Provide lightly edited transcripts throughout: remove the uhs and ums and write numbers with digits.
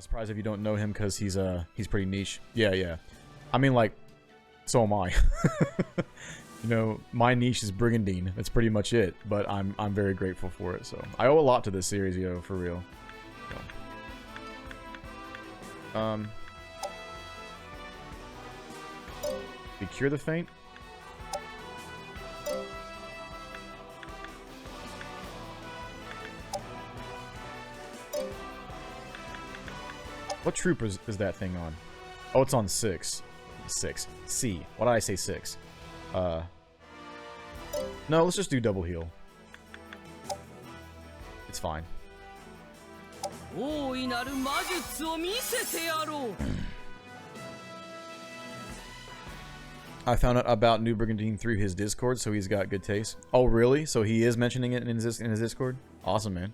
Not surprised if you don't know him because he's pretty niche. Yeah, yeah. I mean, like, so am I. You know, my niche is Brigandine. That's pretty much it. But I'm very grateful for it. So I owe a lot to this series, yo, for real. So. We cure the faint. What troop is that thing on? Oh, it's on 6. 6. C. Why did I say 6? No, let's just do double heal. It's fine. I found out about New Brigandine through his Discord, so he's got good taste. Oh, really? So he is mentioning it in his Discord? Awesome, man.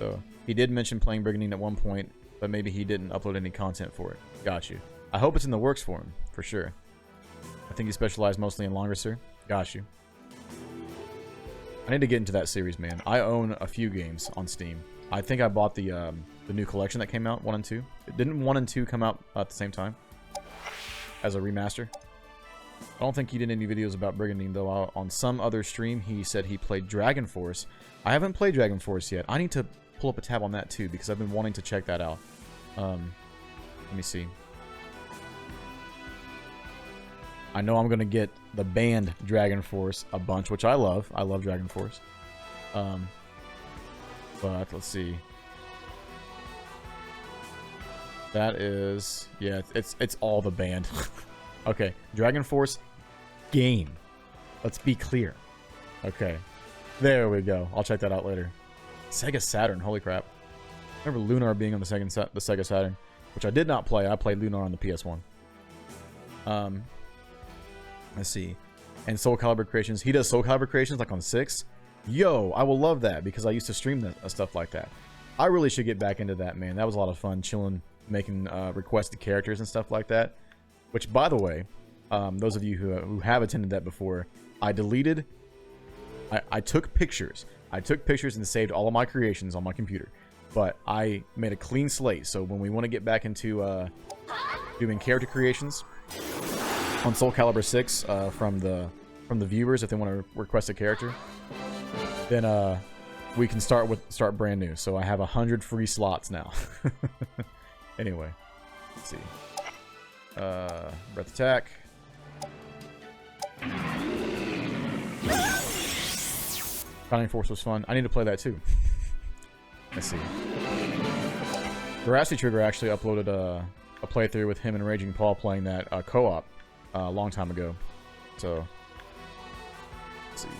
So, he did mention playing Brigandine at one point, but maybe he didn't upload any content for it. Got you. I hope it's in the works for him, for sure. I think he specialized mostly in Runersia. Got you. I need to get into that series, man. I own a few games on Steam. I think I bought the new collection that came out, 1 and 2. Didn't 1 and 2 come out at the same time? As a remaster? I don't think he did any videos about Brigandine, though. On some other stream, he said he played Dragonforce. I haven't played Dragonforce yet. I need to pull up a tab on that, too, because I've been wanting to check that out. Let me see. I know I'm going to get the banned Dragonforce a bunch, which I love. I love Dragonforce. But, let's see. That is... Yeah, it's all the banned. Okay, Dragonforce game. Let's be clear. Okay, there we go. I'll check that out later. Sega Saturn, holy crap! I remember Lunar being on the Sega Saturn, which I did not play. I played Lunar on the PS1. Let's see, and Soul Calibur creations. He does Soul Calibur creations like on 6. Yo, I will love that because I used to stream that stuff like that. I really should get back into that, man. That was a lot of fun, chilling, making requested characters and stuff like that. Which, by the way, those of you who have attended that before, I deleted... I took pictures. I took pictures and saved all of my creations on my computer. But I made a clean slate, so when we want to get back into doing character creations on Soul Calibur 6 from the viewers, if they want to request a character, then we can start brand new. So I have 100 free slots now. Anyway, let's see. Breath attack. Founding Force was fun. I need to play that too. Let's see. Runersia Trigger actually uploaded a playthrough with him and Raging Paul playing that co-op a long time ago. So, let's see.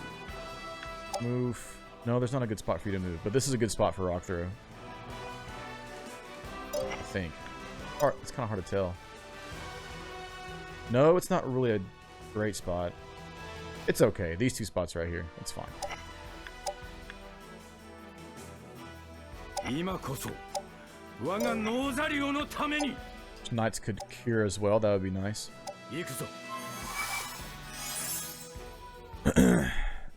Move. No, there's not a good spot for you to move, but this is a good spot for rock throw. I think. It's kind of hard to tell. No, it's not really a great spot. It's okay. These two spots right here. It's fine. Knights could cure as well. That would be nice.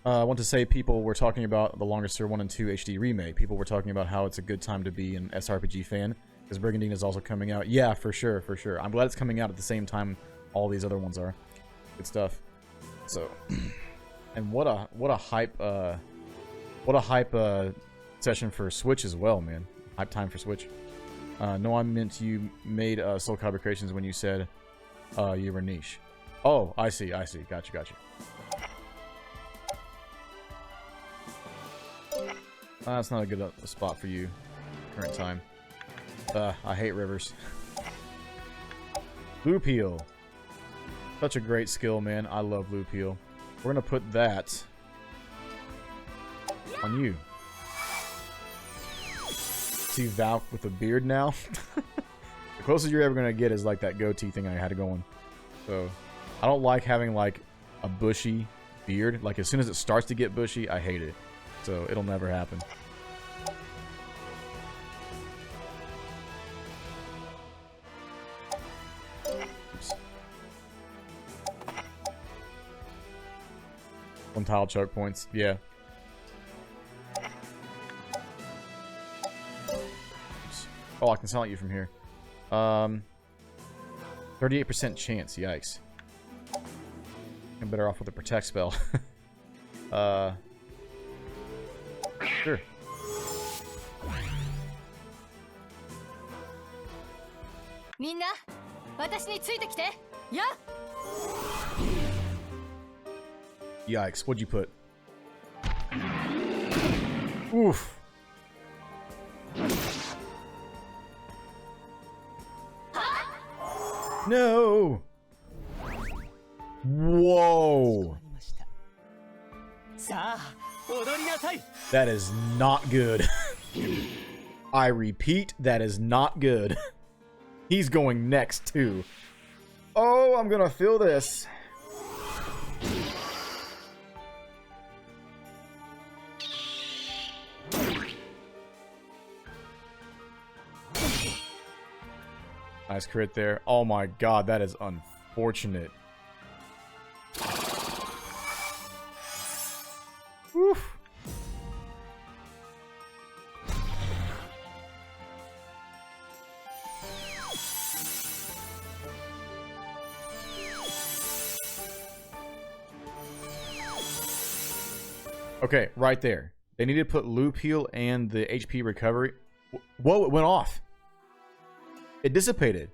I want to say people were talking about the Runersia 1 and 2 HD remake. People were talking about how it's a good time to be an SRPG fan because Brigandine is also coming out. Yeah, for sure, for sure. I'm glad it's coming out at the same time all these other ones are. Good stuff. So, and what a hype session for Switch as well, man. Hype time for Switch. No, I meant you made Soul Calibur creations when you said you were niche. Oh, I see. Gotcha. That's not a good spot for you current time. I hate rivers. Blue Peel. Such a great skill, man. I love Blue Peel. We're gonna put that on you. See Valk with a beard now? The closest you're ever gonna get is like that goatee thing I had going. So, I don't like having like a bushy beard. Like as soon as it starts to get bushy, I hate it. So, it'll never happen. Untitled choke points, yeah. Oops. Oh, I can silent you from here. 38% chance. Yikes. I'm better off with a protect spell. Sure. Yikes, what'd you put? Oof. No! Whoa! That is not good. I repeat, that is not good. He's going next, too. Oh, I'm gonna feel this. Nice crit there. Oh my god, that is unfortunate. Oof. Okay, right there. They need to put loop heal and the HP recovery. Whoa, it went off. It dissipated.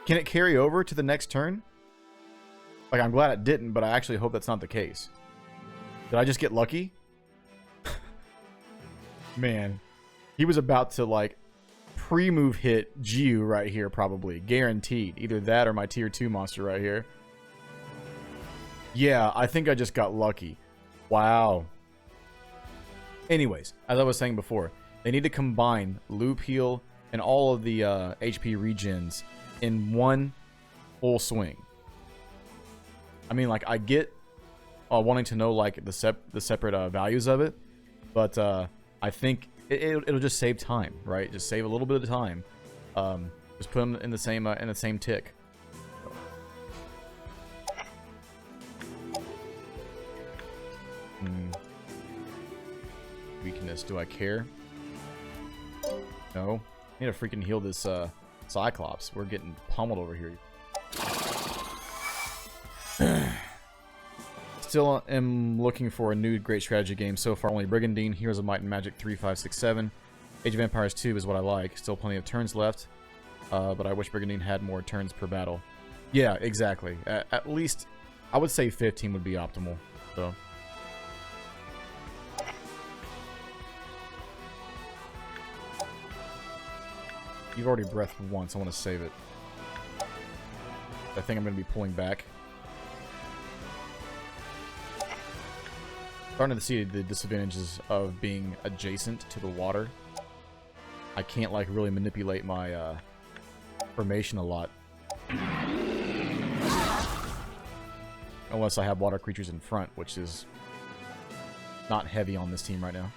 Can it carry over to the next turn? Like, I'm glad it didn't, but I actually hope that's not the case. Did I just get lucky? Man. He was about to, like, pre-move hit Jiu right here, probably. Guaranteed. Either that or my tier 2 monster right here. Yeah, I think I just got lucky. Wow. Anyways, as I was saying before, they need to combine loop heal and all of the HP regens in one full swing. I mean, like, I get wanting to know, like, the separate values of it, but I think it'll just save time, right? Just save a little bit of time. Just put them in the same tick. Weakness. Do I care? No. I need to freaking heal this Cyclops. We're getting pummeled over here. Still am looking for a new great strategy game. So far, only Brigandine, Heroes of Might and Magic 3, 5, 6, 7. Age of Empires 2 is what I like. Still plenty of turns left. But I wish Brigandine had more turns per battle. Yeah, exactly. At least, I would say 15 would be optimal. So... You've already breathed once. I want to save it. I think I'm going to be pulling back. Starting to see the disadvantages of being adjacent to the water. I can't, like, really manipulate my formation a lot. Unless I have water creatures in front, which is not heavy on this team right now.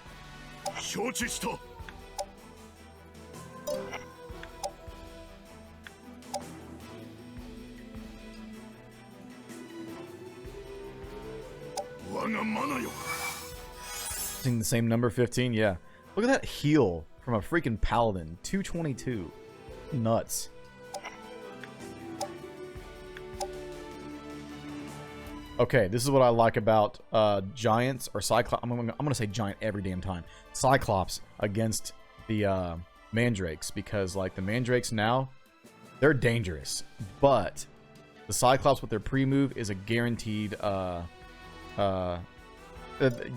Seeing the same number, 15, yeah. Look at that heal from a freaking paladin, 222. Nuts. Okay, this is what I like about giants or Cyclops. I'm gonna say giant every damn time. Cyclops against the mandrakes, because like the mandrakes now, they're dangerous, but the Cyclops with their pre-move is a guaranteed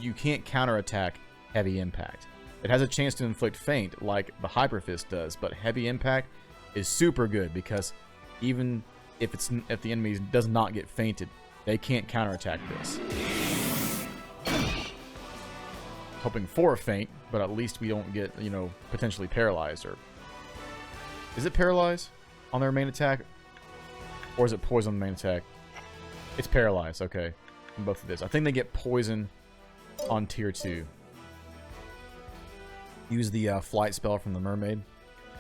you can't counterattack heavy impact. It has a chance to inflict feint like the Hyper Fist does, but heavy impact is super good because even if the enemy does not get feinted, they can't counterattack this. Hoping for a feint, but at least we don't get, you know, potentially paralyzed. Or is it paralyzed on their main attack, or is it poison on the main attack? It's paralyzed. Okay, in both of this, I think they get poison on tier 2. Use the flight spell from the mermaid.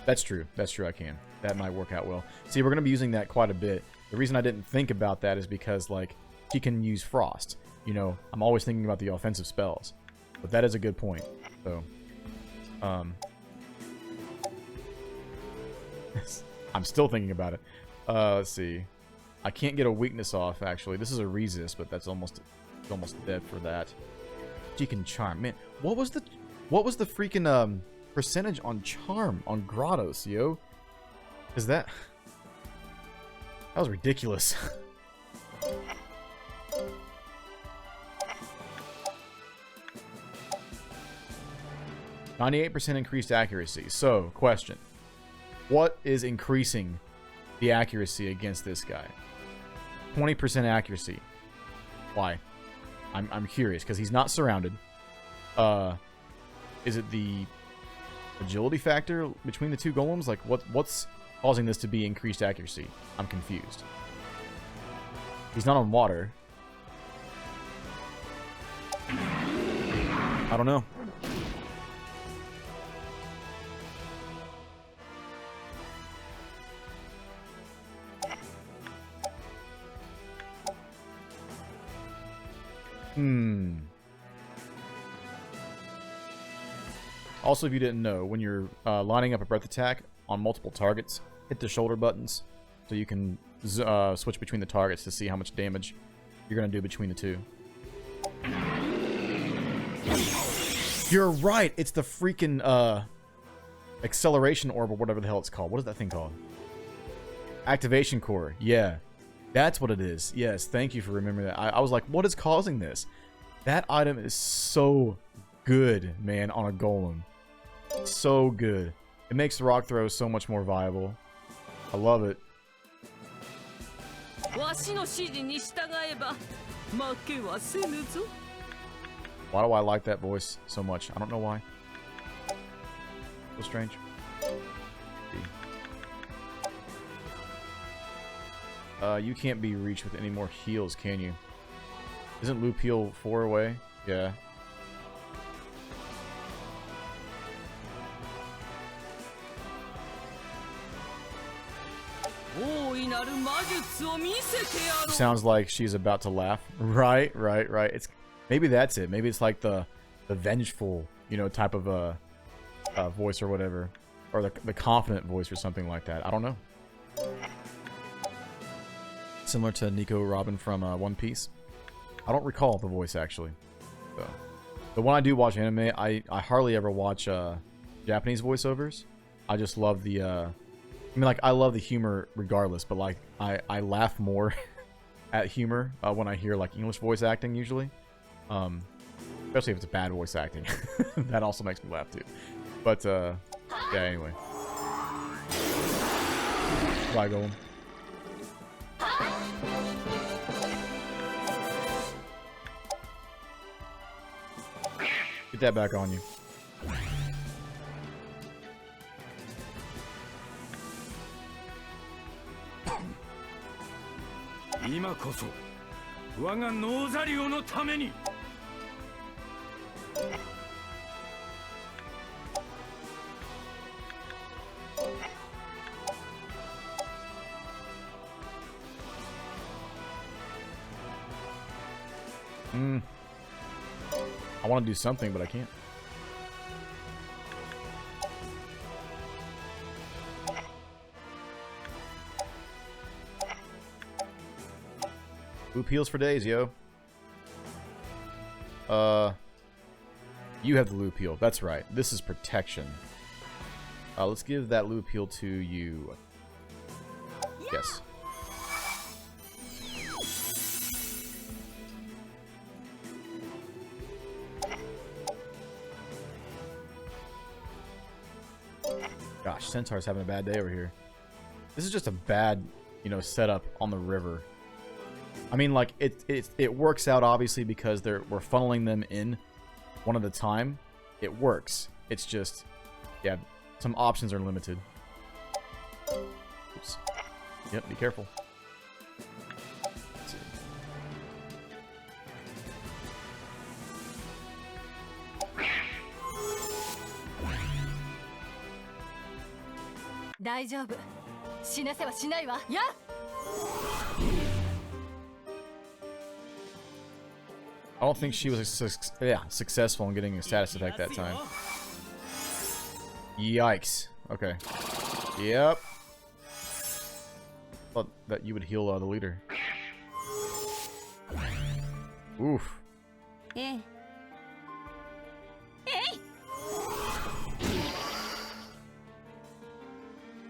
That's true. That's true. I can. That might work out well. See, we're going to be using that quite a bit. The reason I didn't think about that is because, like, she can use frost. You know, I'm always thinking about the offensive spells. But that is a good point. So, I'm still thinking about it. Let's see. I can't get a weakness off, actually. This is a resist, but that's almost dead for that. She can charm. Man, what was the freaking percentage on charm on Grottos, yo? Is that was ridiculous. 98% increased accuracy. So, question. What is increasing the accuracy against this guy? 20% accuracy. Why? I'm curious, because he's not surrounded. Is it the agility factor between the two golems? Like, what's causing this to be increased accuracy? I'm confused. He's not on water. I don't know. Also, if you didn't know, when you're lining up a breath attack on multiple targets, hit the shoulder buttons so you can switch between the targets to see how much damage you're going to do between the two. You're right! It's the freaking acceleration orb or whatever the hell it's called. What is that thing called? Activation core. Yeah. That's what it is. Yes, thank you for remembering that. I was like, what is causing this? That item is so good, man, on a golem. So good. It makes the rock throw so much more viable. I love it. Why do I like that voice so much? I don't know why. So strange. You can't be reached with any more heals, can you? Isn't Loop Heal 4 away? Yeah. Sounds like she's about to laugh. Right. It's maybe that's it. Maybe it's like the vengeful, you know, type of voice or whatever, or the confident voice or something like that. I don't know. Similar to Nico Robin from One Piece. I don't recall the voice actually. So, but when I do watch anime, I hardly ever watch Japanese voiceovers. I just love the I mean, like, I love the humor regardless, but like I laugh more at humor when I hear like English voice acting usually. Especially if it's bad voice acting. That also makes me laugh too. But yeah, anyway. Bye, Golem. Get that back on you. I want to do something, but I can't. Loop heals for days, yo. You have the loop heal. That's right. This is protection. Let's give that loop heal to you. Yes. Gosh, Centaur's having a bad day over here. This is just a bad, you know, setup on the river. I mean, like, it works out, obviously, because we're funneling them in one at a time. It works. It's just, yeah, some options are limited. Oops. Yep, be careful. Let's see. I don't think she was successful in getting a status effect that time. Yikes. Okay. Yep. Thought that you would heal the leader. Oof.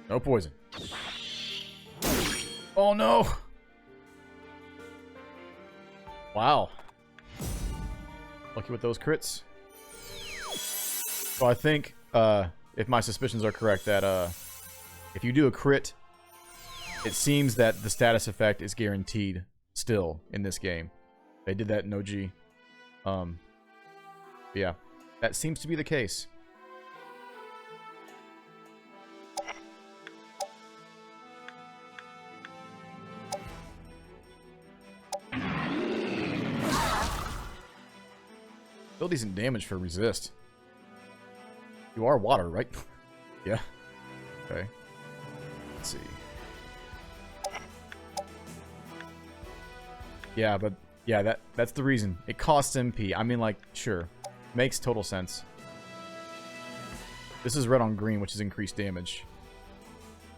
No poison. Oh no! Wow. Lucky with those crits. So I think, if my suspicions are correct, that if you do a crit, it seems that the status effect is guaranteed still in this game. They did that in OG. Yeah, that seems to be the case. Still decent damage for resist. You are water, right? Yeah. Okay. Let's see. Yeah, but yeah, that's the reason. It costs MP. I mean, like, sure. Makes total sense. This is red on green, which is increased damage.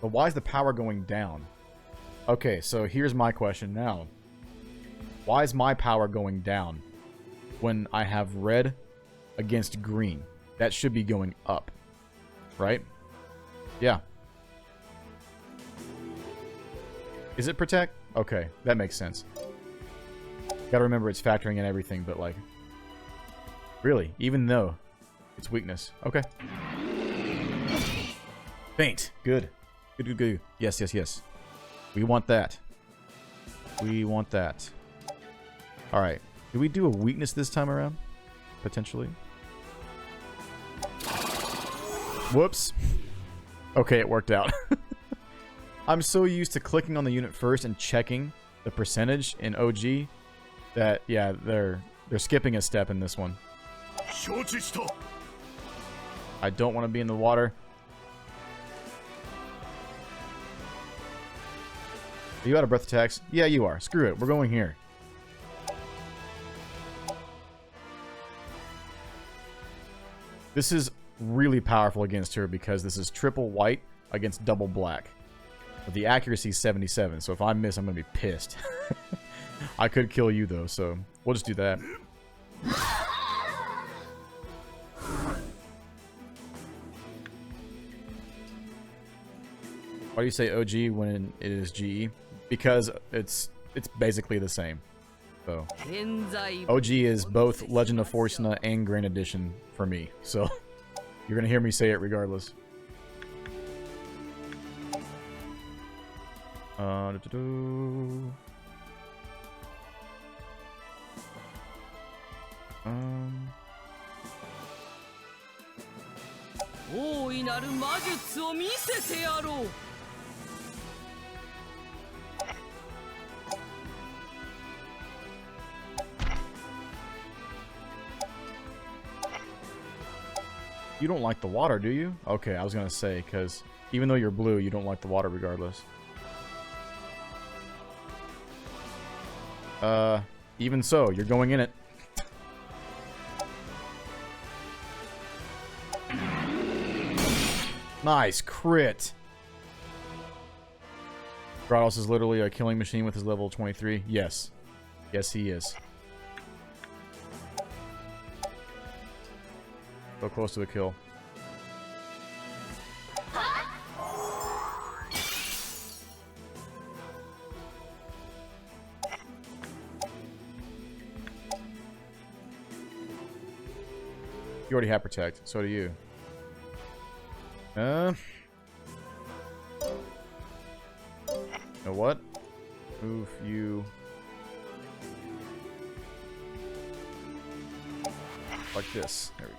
But why is the power going down? Okay, so here's my question now. Why is my power going down when I have red against green? That should be going up, right? Yeah. Is it protect? Okay, that makes sense. Gotta remember it's factoring in everything, but like... Really, even though it's weakness. Okay. Faint. Good. Good, good, good. Yes, yes, yes. We want that. We want that. Alright. Do we do a weakness this time around? Potentially. Whoops. Okay, it worked out. I'm so used to clicking on the unit first and checking the percentage in OG that, yeah, they're skipping a step in this one. I don't want to be in the water. Are you out of breath attacks? Yeah, you are. Screw it. We're going here. This is really powerful against her because this is triple white against double black. But the accuracy is 77, so if I miss, I'm going to be pissed. I could kill you, though, so we'll just do that. Why do you say OG when it is GE? Because it's basically the same. So OG is both Legend of Fortuna and Grand Edition for me. So you're gonna hear me say it regardless. You don't like the water, do you? Okay, I was gonna say, because even though you're blue, you don't like the water regardless. Even so, you're going in it. Nice, crit. Grados is literally a killing machine with his level 23. Yes. Yes, he is. So close to a kill. You already have protect, so do you. You know what? Move you like this. There we go.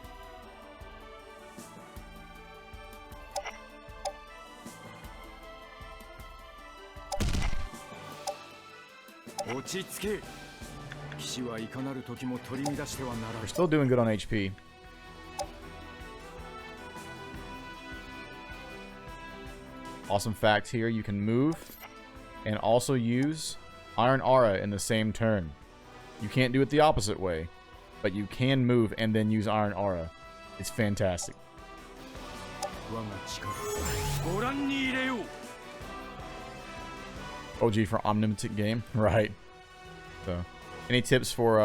We're still doing good on HP. Awesome fact here, you can move and also use Iron Aura in the same turn. You can't do it the opposite way, but you can move and then use Iron Aura. It's fantastic. OG for Omnipotent Game. Right. So, any tips for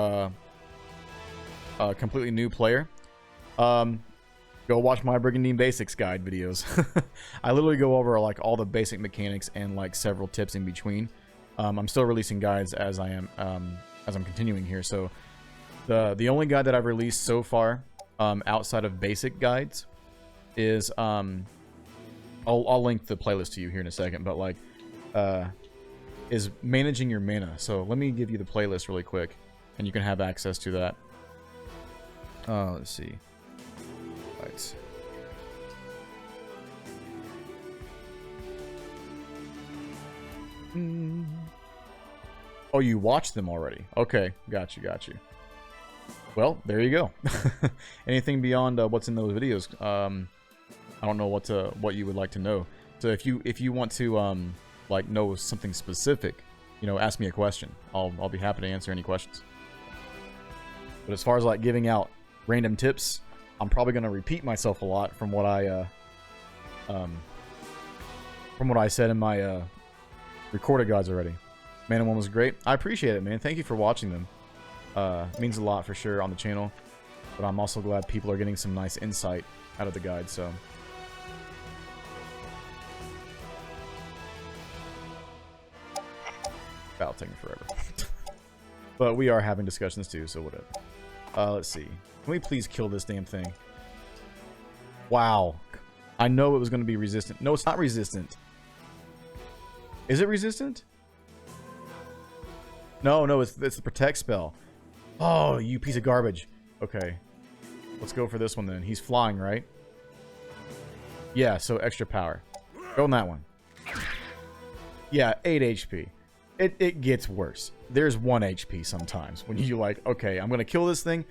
a completely new player? Go watch my Brigandine Basics guide videos. I literally go over like all the basic mechanics and like several tips in between. I'm still releasing guides as I'm continuing here. So the only guide that I've released so far outside of basic guides is I'll link the playlist to you here in a second, but like is managing your mana. So let me give you the playlist really quick and you can have access to that. Let's see. Right. Oh, you watched them already. Okay, got you. Well, there you go. Anything beyond what's in those videos? I don't know what you would like to know. So if you want to like know something specific, you know, ask me a question. I'll be happy to answer any questions. But as far as like giving out random tips, I'm probably gonna repeat myself a lot from what I said in my recorded guides already. Mana 1 was great. I appreciate it, man. Thank you for watching them. It means a lot for sure on the channel. But I'm also glad people are getting some nice insight out of the guide, so. Battle taking forever. But we are having discussions too, so whatever. Let's see. Can we please kill this damn thing? Wow. I know it was going to be resistant. No, it's not resistant. Is it resistant? No, it's the protect spell. Oh, you piece of garbage. Okay. Let's go for this one then. He's flying, right? Yeah, so extra power. Go on that one. Yeah, 8 HP. It gets worse. There's 1 HP sometimes. When you like, okay, I'm going to kill this thing.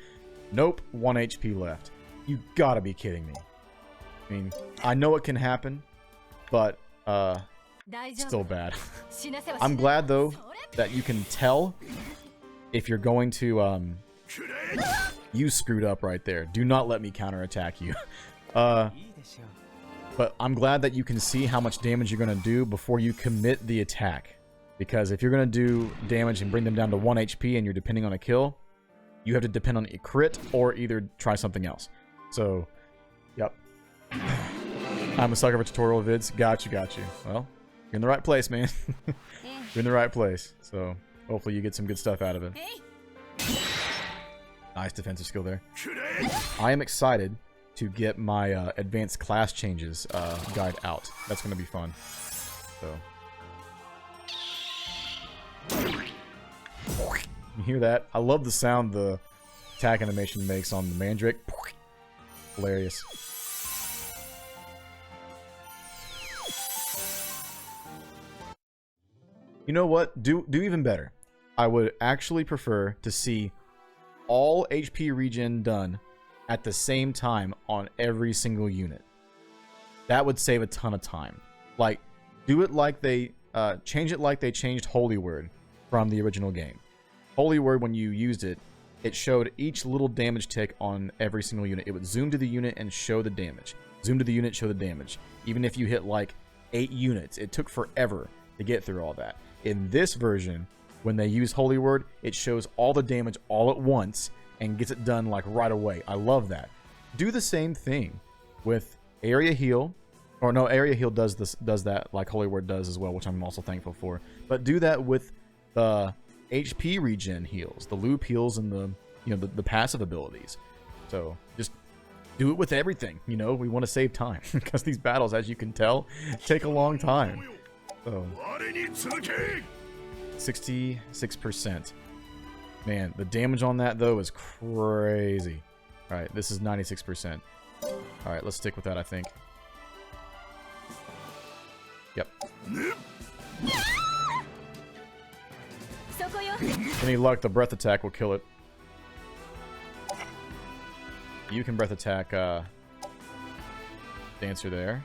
Nope, 1 HP left. You gotta be kidding me. I mean, I know it can happen, but still bad. I'm glad though that you can tell if you're going to you screwed up right there. Do not let me counterattack you. But I'm glad that you can see how much damage you're gonna do before you commit the attack. Because if you're gonna do damage and bring them down to 1 HP and you're depending on a kill, you have to depend on a crit or either try something else. So, yep. I'm a sucker for tutorial vids. Got you. Well, you're in the right place, man. You're in the right place. So, hopefully you get some good stuff out of it. Nice defensive skill there. I am excited to get my advanced class changes guide out. That's going to be fun. So. You hear that? I love the sound the attack animation makes on the Mandrake. Hilarious. You know what? Do even better. I would actually prefer to see all HP regen done at the same time on every single unit. That would save a ton of time. Like, do it like they change it like they changed Holy Word from the original game. Holy Word, when you used it, it showed each little damage tick on every single unit. It would zoom to the unit and show the damage. Zoom to the unit, show the damage. Even if you hit like 8 units, it took forever to get through all that. In this version, when they use Holy Word, it shows all the damage all at once and gets it done like right away. I love that. Do the same thing with Area Heal. Or no, Area Heal does that like Holy Word does as well, which I'm also thankful for. But do that with the HP regen heals, the loop heals, and the passive abilities. So just do it with everything. You know, we want to save time because these battles, as you can tell, take a long time. So 66%. Man, the damage on that though is crazy. All right, this is 96%. All right, let's stick with that, I think. Yep. Any luck, the breath attack will kill it. You can breath attack Dancer there.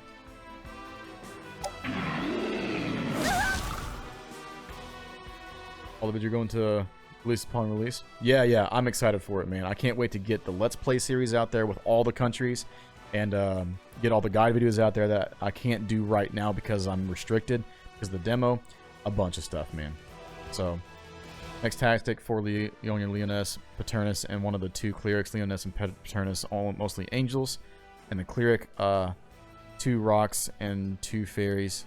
All of it you're going to release upon release? Yeah, I'm excited for it, man. I can't wait to get the Let's Play series out there with all the countries and get all the guide videos out there that I can't do right now because I'm restricted because of the demo. a bunch of stuff, man. So, next tactic for Leonia, Leoness, Paternus, and one of the 2 clerics, Leoness and Paternus, all mostly angels. And the cleric, 2 rocks and 2 fairies.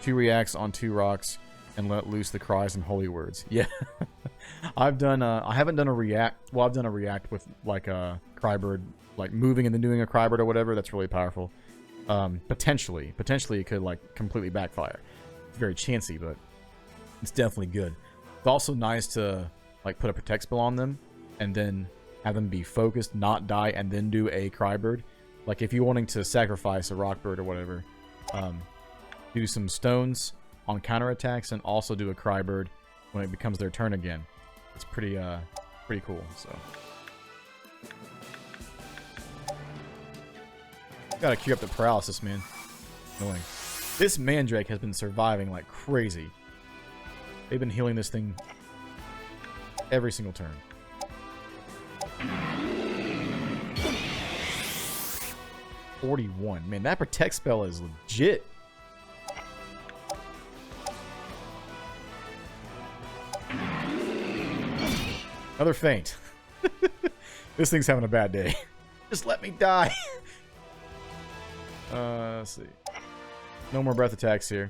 2 reacts on 2 rocks and let loose the cries and holy words. Yeah. I've done, I haven't done a react. Well, I've done a react with like a Crybird, like moving and then doing a Crybird or whatever. That's really powerful. Potentially it could like completely backfire. It's very chancy, but it's definitely good. It's also nice to like put a protect spell on them and then have them be focused, not die, and then do a Crybird. Like if you're wanting to sacrifice a Rockbird or whatever, do some stones on counterattacks and also do a Crybird when it becomes their turn again. It's pretty cool. So gotta queue up the paralysis, man. Annoying. This Mandrake has been surviving like crazy. They've been healing this thing every single turn. $41. Man, that protect spell is legit. Another feint. This thing's having a bad day. Just let me die. Let's see. No more breath attacks here.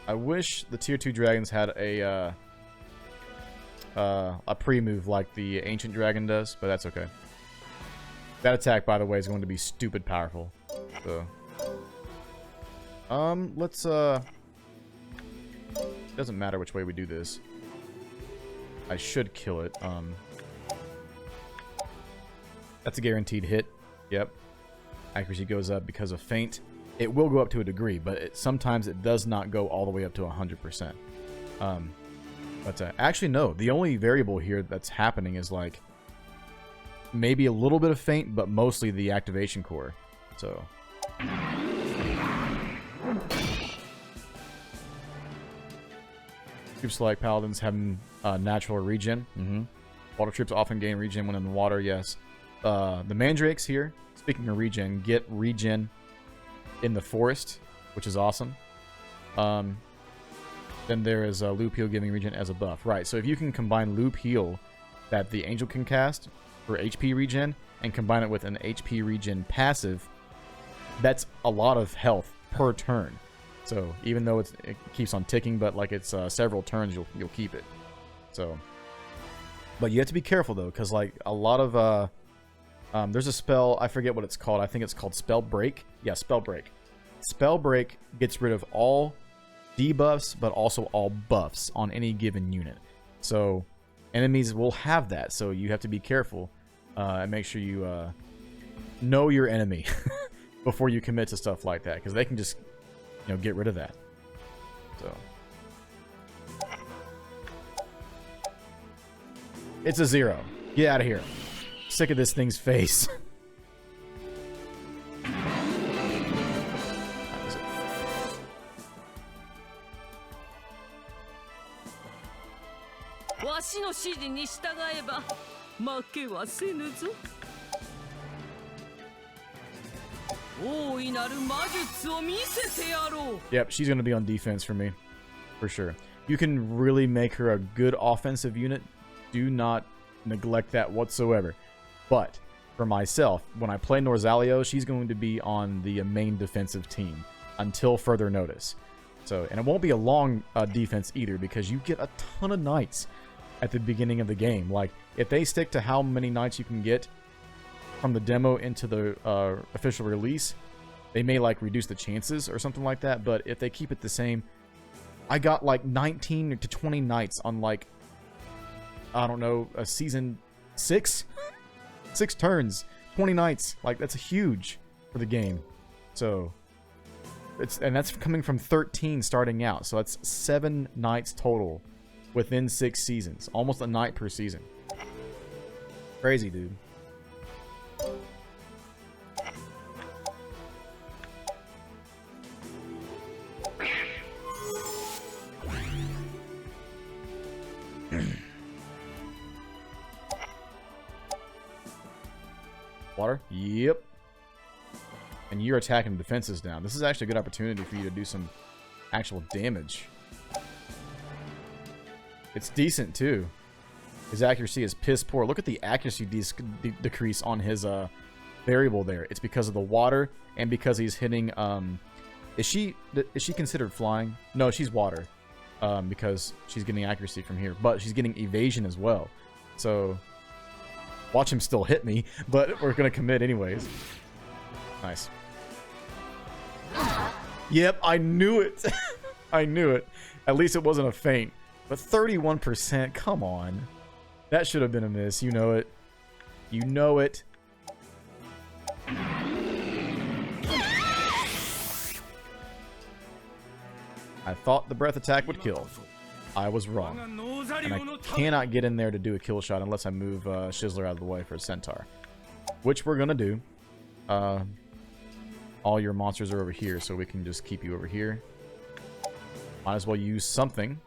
I wish the tier 2 dragons had a pre-move like the ancient dragon does, but that's okay. That attack, by the way, is going to be stupid powerful. So, let's it doesn't matter which way we do this. I should kill it. That's a guaranteed hit. Yep. Accuracy goes up because of feint. It will go up to a degree, but sometimes it does not go all the way up to 100%. But actually, no. The only variable here that's happening is like maybe a little bit of feint, but mostly the activation core. So. Troops like paladins having natural regen. Water troops often gain regen when in the water. Yes. The mandrakes here, speaking of regen, get regen in the forest, which is awesome. Then there is loop heal giving regen as a buff. Right. So if you can combine loop heal that the angel can cast for HP regen and combine it with an HP regen passive, that's a lot of health per turn. So even though it keeps on ticking, but like it's several turns, you'll keep it. So, but you have to be careful though, because like a lot of there's a spell, I forget what it's called. I think it's called Spell Break. Yeah, Spell Break. Spell Break gets rid of all debuffs, but also all buffs on any given unit. So enemies will have that. So you have to be careful and make sure you know your enemy before you commit to stuff like that, because they can just get rid of that. So it's a 0. Get out of here. Sick of this thing's face. Yep, she's going to be on defense for me. For sure. You can really make her a good offensive unit. Do not neglect that whatsoever. But for myself, when I play Norzalio, she's going to be on the main defensive team until further notice. So, and it won't be a long defense either, because you get a ton of knights at the beginning of the game. Like, if they stick to how many knights you can get from the demo into the official release, they may like reduce the chances or something like that. But if they keep it the same, I got like 19 to 20 knights on like, I don't know, a season 6 turns, 20 knights. Like, that's huge for the game. So and that's coming from 13 starting out. So that's 7 knights total within 6 seasons, almost a knight per season. Crazy, dude. Water? Yep. And you're attacking defenses down. This is actually a good opportunity for you to do some actual damage. It's decent too. His accuracy is piss poor. Look at the accuracy decrease on his variable there. It's because of the water and because he's hitting. Is she considered flying? No, she's water. Because she's getting accuracy from here, but she's getting evasion as well. So watch him still hit me, but we're gonna commit anyways. Nice. Yep, I knew it. I knew it. At least it wasn't a feint. But 31%, come on. That should have been a miss. You know it. You know it. I thought the breath attack would kill. I was wrong. And I cannot get in there to do a kill shot unless I move Shizzler out of the way for a Centaur. Which we're going to do. All your monsters are over here, so we can just keep you over here. Might as well use something.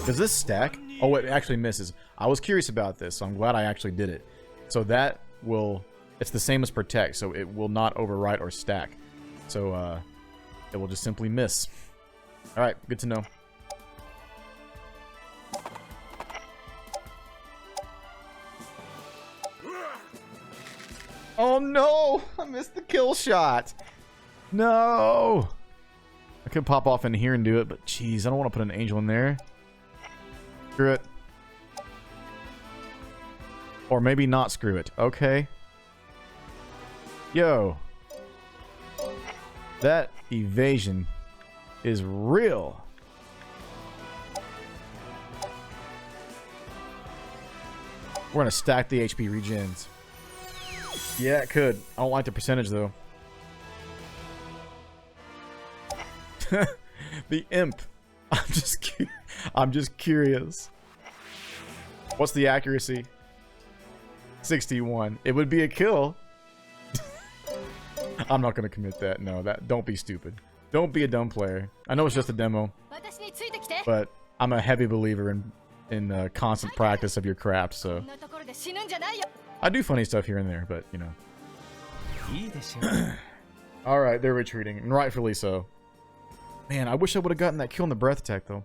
Does this stack? Oh, it actually misses. I was curious about this, so I'm glad I actually did it. So that will... It's the same as Protect, so it will not overwrite or stack. So, it will just simply miss. Alright, good to know. Oh no! I missed the kill shot! No! I could pop off in here and do it, but jeez, I don't want to put an angel in there. Screw it. Or maybe not screw it. Okay. Yo. That evasion is real. We're going to stack the HP regens. Yeah, it could. I don't like the percentage, though. The imp. I'm just curious. What's the accuracy? 61. It would be a kill. I'm not gonna commit that. No, don't be stupid. Don't be a dumb player. I know it's just a demo, but I'm a heavy believer in constant practice of your craft. So I do funny stuff here and there, but you know. All right, they're retreating, and rightfully so. Man, I wish I would have gotten that kill in the breath attack though.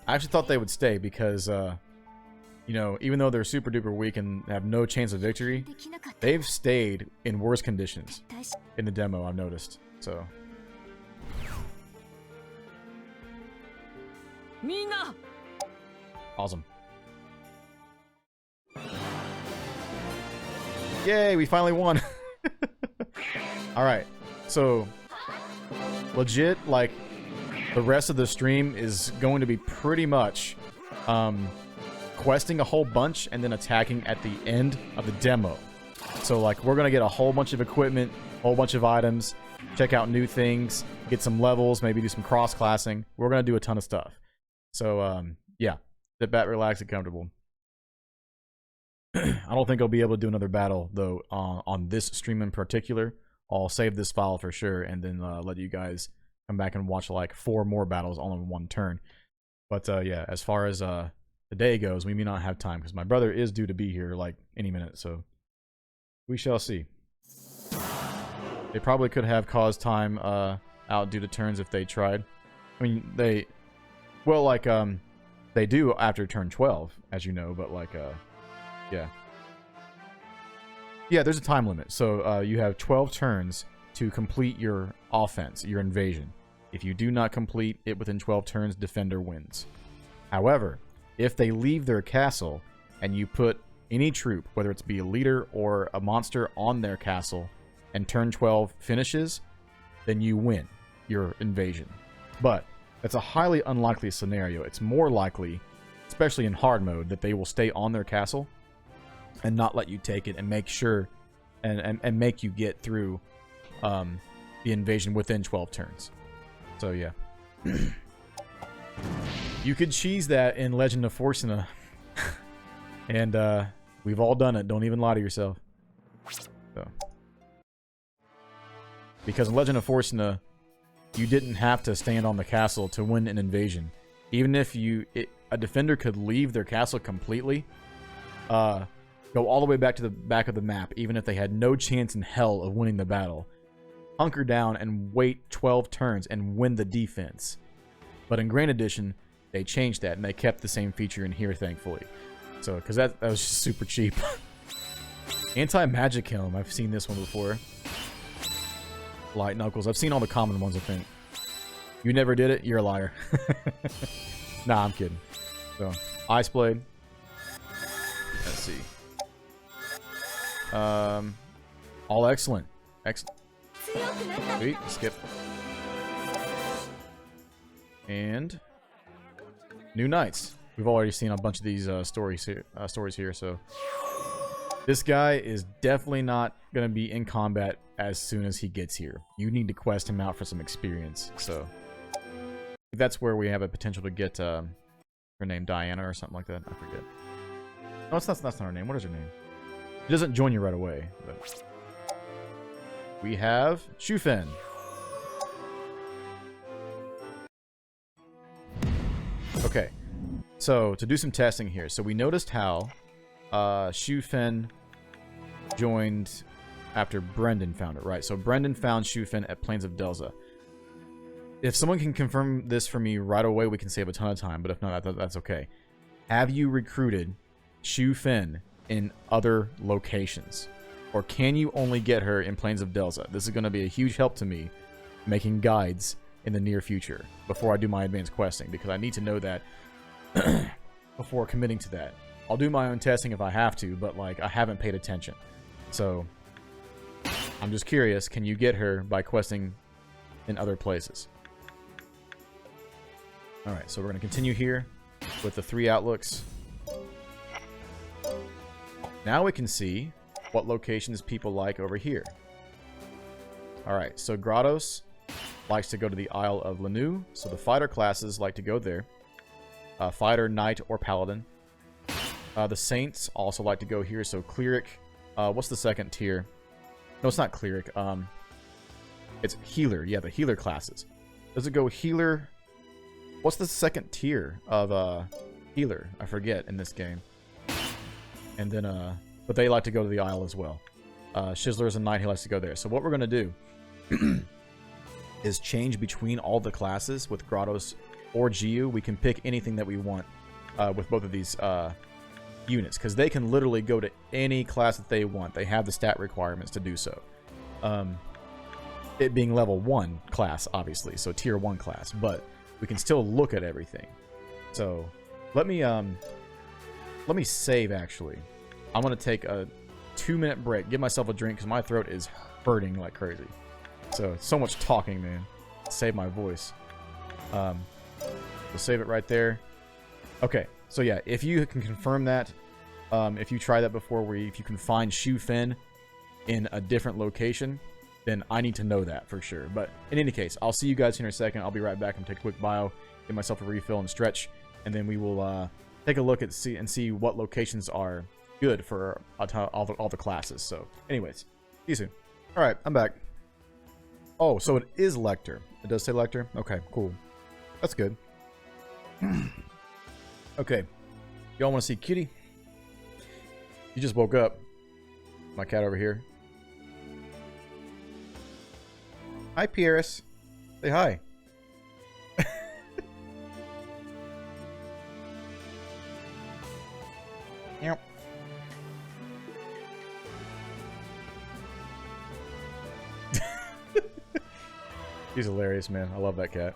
I actually thought they would stay because, you know, even though they're super duper weak and have no chance of victory, they've stayed in worse conditions in the demo, I've noticed. So. Awesome. Yay, we finally won. Alright, so legit, like, the rest of the stream is going to be pretty much questing a whole bunch and then attacking at the end of the demo. So, like, we're going to get a whole bunch of equipment, a whole bunch of items, check out new things, get some levels, maybe do some cross-classing. We're going to do a ton of stuff. So, yeah, sit back, relax, and comfortable. I don't think I'll be able to do another battle, though, on this stream in particular. I'll save this file for sure, and then let you guys come back and watch, like, 4 more battles all in one turn. But, yeah, as far as the day goes, we may not have time, because my brother is due to be here, like, any minute, so we shall see. They probably could have caused time out due to turns if they tried. I mean, they... Well, like, they do after turn 12, as you know, but, like, yeah. Yeah, there's a time limit. So you have 12 turns to complete your offense, your invasion. If you do not complete it within 12 turns, defender wins. However, if they leave their castle and you put any troop, whether it's be a leader or a monster, on their castle, and turn 12 finishes, then you win your invasion. But that's a highly unlikely scenario. It's more likely, especially in hard mode, that they will stay on their castle and not let you take it and make sure and make you get through the invasion within 12 turns. So yeah. You could cheese that in Legend of Fortuna. And we've all done it. Don't even lie to yourself. So. Because in Legend of Fortuna, you didn't have to stand on the castle to win an invasion. Even if a defender could leave their castle completely, go all the way back to the back of the map, even if they had no chance in hell of winning the battle. hunker down and wait 12 turns and win the defense. But in Grand Edition, they changed that and they kept the same feature in here, thankfully. So, because that was just super cheap. Anti-magic helm. I've seen this one before. Light knuckles. I've seen all the common ones, I think. You never did it? You're a liar. Nah, I'm kidding. So, Ice Blade. Let's see. All excellent. Excellent. Sweet. Skip. And new knights. We've already seen a bunch of these stories here, so this guy is definitely not going to be in combat as soon as he gets here. You need to quest him out for some experience, so that's where we have a potential to get her name, Diana or something like that. I forget. No, that's not her name. What is her name? He doesn't join you right away, but we have Shufen. Okay, so to do some testing here. So we noticed how Shufen joined after Brendan found it, right? So Brendan found Shufen at Plains of Delza. If someone can confirm this for me right away, we can save a ton of time, but if not, that's okay. Have you recruited Shufen in other locations? Or can you only get her in Plains of Delza? This is going to be a huge help to me making guides in the near future before I do my advanced questing, because I need to know that before committing to that. I'll do my own testing if I have to, but like I haven't paid attention. So I'm just curious, can you get her by questing in other places? Alright, so we're going to continue here with the 3 outlooks. Now we can see what locations people like over here. Alright, so Grados likes to go to the Isle of Lanu, so the fighter classes like to go there. Fighter, Knight, or Paladin. The Saints also like to go here, so Cleric. What's the second tier? No, it's not Cleric. It's Healer. Yeah, the Healer classes. Does it go Healer? What's the second tier of Healer? I forget in this game. And then, but they like to go to the Isle as well. Shizzler is a Knight, he likes to go there. So what we're going to do is change between all the classes with Grados or Giu. We can pick anything that we want with both of these units, because they can literally go to any class that they want. They have the stat requirements to do so. It being level 1 class, obviously, so tier 1 class, but we can still look at everything. So let me save, actually. I'm going to take a 2-minute break, give myself a drink, because my throat is hurting like crazy. So much talking, man. Save my voice. We'll save it right there. Okay, so yeah, if you can confirm that, if you try that before, if you can find Shufen in a different location, then I need to know that for sure. But in any case, I'll see you guys here in a second. I'll be right back and take a quick bio, get myself a refill and stretch, and then we will take a look at see what locations are good for all the classes. So anyways, see you soon. All right, I'm back. Oh, so it is Lecter. It does say Lecter? Okay, cool. That's good. Okay. Y'all want to see Kitty? You just woke up. My cat over here. Hi, Pieris. Say hi. Yep. He's hilarious, man. I love that cat.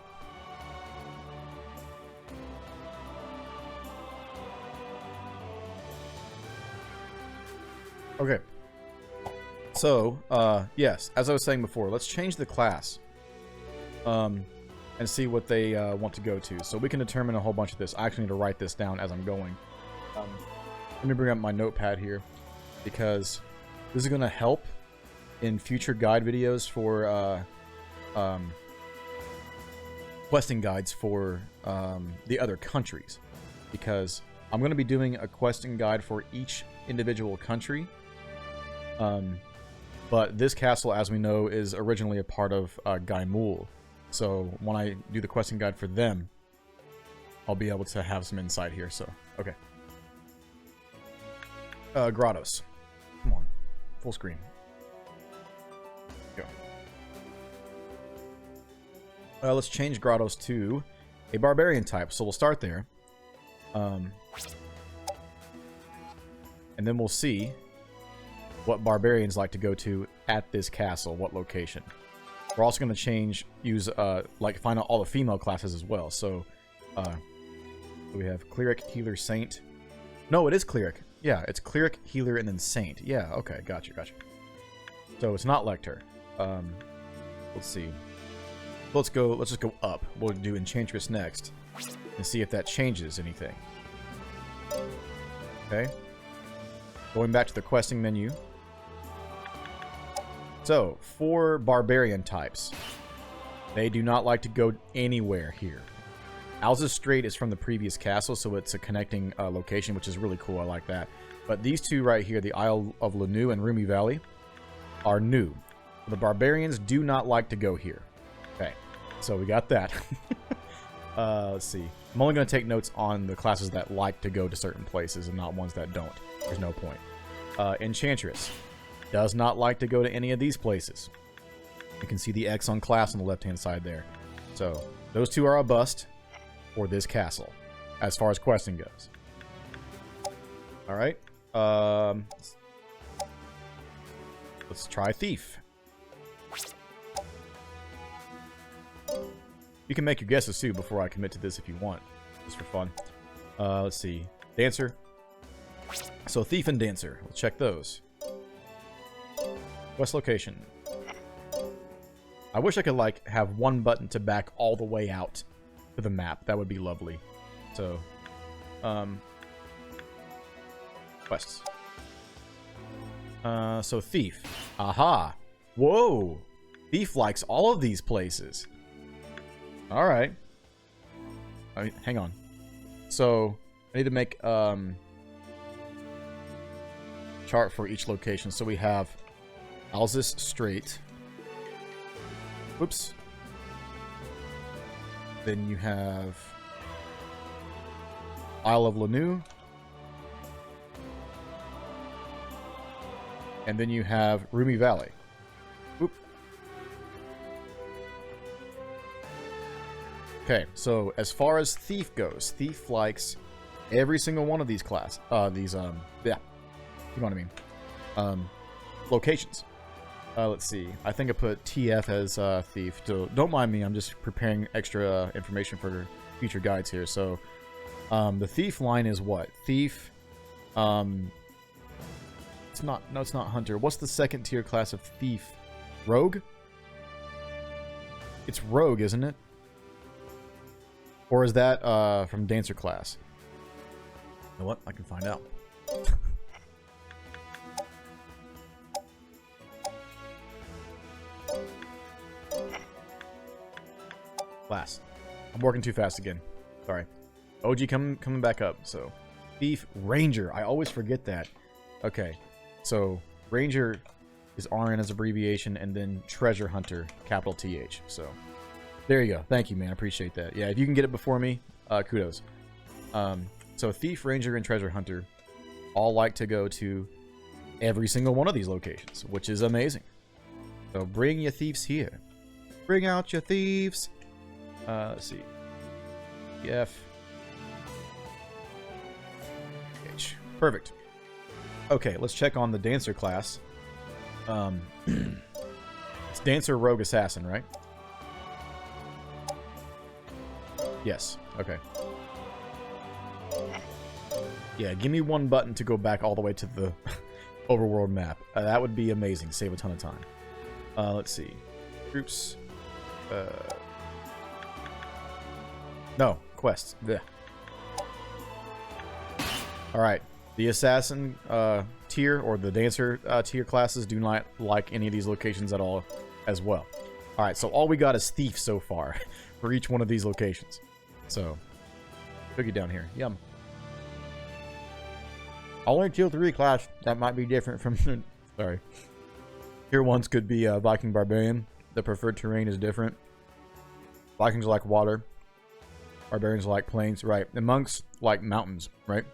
Okay. So, yes, as I was saying before, let's change the class. And see what they want to go to. So we can determine a whole bunch of this. I actually need to write this down as I'm going. Let me bring up my notepad here, because this is going to help in future guide videos for questing guides for the other countries, because I'm going to be doing a questing guide for each individual country. But this castle, as we know, is originally a part of Gaimul. So when I do the questing guide for them, I'll be able to have some insight here. So, okay. Grados. Come on. Full screen. Go. Let's change Grottos to a barbarian type. So we'll start there. And then we'll see what barbarians like to go to at this castle, what location. We're also going to find out all the female classes as well. So we have Cleric, Healer, Saint. No, it is Cleric. Yeah, it's Cleric, Healer, and then Saint. Yeah, okay, gotcha. So it's not Lector. Let's see. Let's just go up. We'll do Enchantress next and see if that changes anything. Okay. Going back to the questing menu. So, for barbarian types, they do not like to go anywhere here. Alza's Strait is from the previous castle, so it's a connecting location, which is really cool. I like that. But these two right here, the Isle of Lanu and Rumi Valley, are new. The barbarians do not like to go here. Okay, so we got that. Let's see. I'm only going to take notes on the classes that like to go to certain places and not ones that don't. There's no point. Enchantress does not like to go to any of these places. You can see the X on class on the left-hand side there. So, those two are a bust for this castle, as far as questing goes. Alright. Let's try Thief. You can make your guesses too before I commit to this if you want, just for fun. Let's see. Dancer. So Thief and Dancer. Let's check those. Quest location. I wish I could like have one button to back all the way out to the map. That would be lovely. So, quests. So Thief. Aha. Whoa. Thief likes all of these places. All right. I mean, hang on. So I need to make chart for each location. So we have Alza's Strait. Whoops. Then you have Isle of Lanu. And then you have Rumi Valley. Oop. Okay, so as far as Thief goes, Thief likes every single one of these yeah, you know what I mean. Locations. Let's see. I think I put TF as Thief. So don't mind me. I'm just preparing extra information for future guides here. So the Thief line is what? Thief. It's not. No, it's not Hunter. What's the second tier class of Thief? Rogue. It's Rogue, isn't it? Or is that from Dancer class? You know what? I can find out. Class. I'm working too fast again. Sorry. OG coming back up. So, Thief Ranger. I always forget that. Okay. So, Ranger is RN as abbreviation, and then Treasure Hunter, capital TH. So, there you go. Thank you, man. I appreciate that. Yeah, if you can get it before me, kudos. So, Thief, Ranger, and Treasure Hunter all like to go to every single one of these locations, which is amazing. So, bring your thieves here. Bring out your thieves. Let's see. F. H. Perfect. Okay, let's check on the Dancer class. It's Dancer, Rogue, Assassin, right? Yes. Okay. Yeah, give me one button to go back all the way to the overworld map. That would be amazing. Save a ton of time. Let's see. Groups. No, quests. Blech. Alright. The Assassin tier or the Dancer tier classes do not like any of these locations at all as well. Alright, so all we got is Thief so far for each one of these locations. So, cookie down here. Yum. Only tier 3 class that might be different from... Sorry. Tier 1s could be Viking Barbarian. The preferred terrain is different. Vikings like water. Barbarians like plains, right. And monks like mountains, right?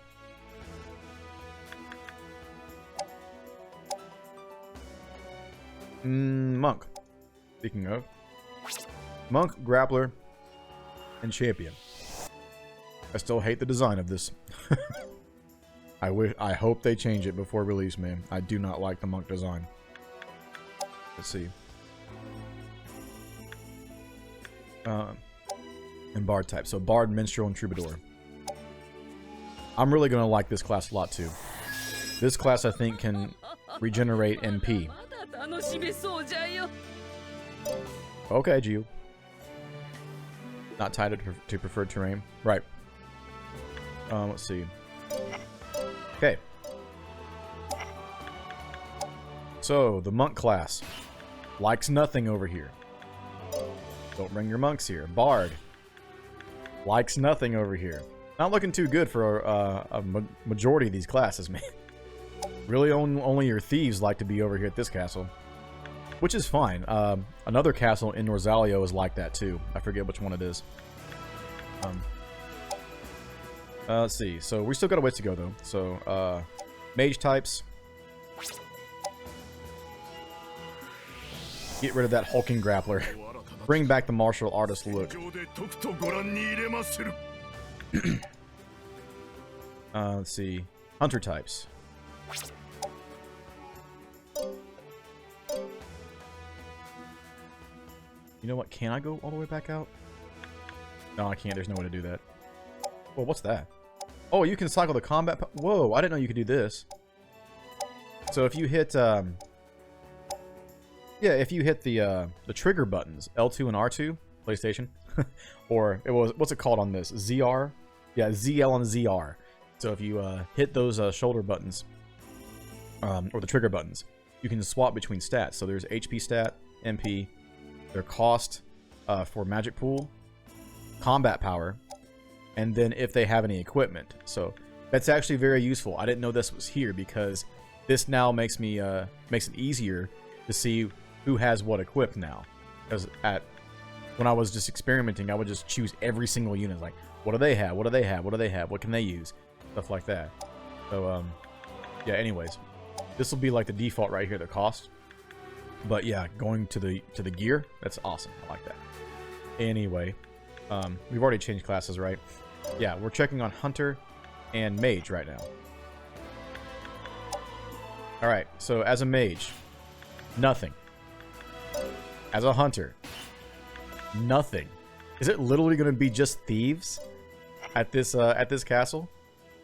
Monk. Speaking of. Monk, Grappler, and Champion. I still hate the design of this. I hope they change it before release, man. I do not like the Monk design. Let's see. And Bard type. So Bard, Minstrel, and Troubadour. I'm really going to like this class a lot, too. This class, I think, can regenerate MP. Okay, Gio. Not tied to preferred terrain. Right. Let's see. Okay. So, the Monk class. Likes nothing over here. Don't bring your monks here. Bard. Likes nothing over here. Not looking too good for a majority of these classes, man. Really, only your thieves like to be over here at this castle. Which is fine. Another castle in Norzalio is like that, too. I forget which one it is. Let's see. So, we still got a ways to go, though. So, mage types. Get rid of that hulking grappler. Bring back the martial artist look. Let's see. Hunter types. You know what? Can I go all the way back out? No, I can't. There's no way to do that. Well, what's that? Oh, you can cycle the combat. Whoa, I didn't know you could do this. So if you hit, yeah, if you hit the trigger buttons, L2 and R2, PlayStation, or it was, what's it called on this? ZR? Yeah, ZL and ZR. So if you hit those shoulder buttons, or the trigger buttons, you can swap between stats. So there's HP stat, MP, their cost for magic pool, combat power, and then if they have any equipment. So that's actually very useful. I didn't know this was here because this now makes me makes it easier to see who has what equipped now. Because when I was just experimenting, I would just choose every single unit. Like, what do they have? What do they have? What do they have? What can they use? Stuff like that. So yeah. Anyways, this will be like the default right here, the cost. But yeah, going to the gear, that's awesome. I like that. Anyway, we've already changed classes, right? Yeah, we're checking on Hunter and Mage right now. Alright, so as a Mage, nothing. As a Hunter, nothing. Is it literally going to be just thieves at this castle?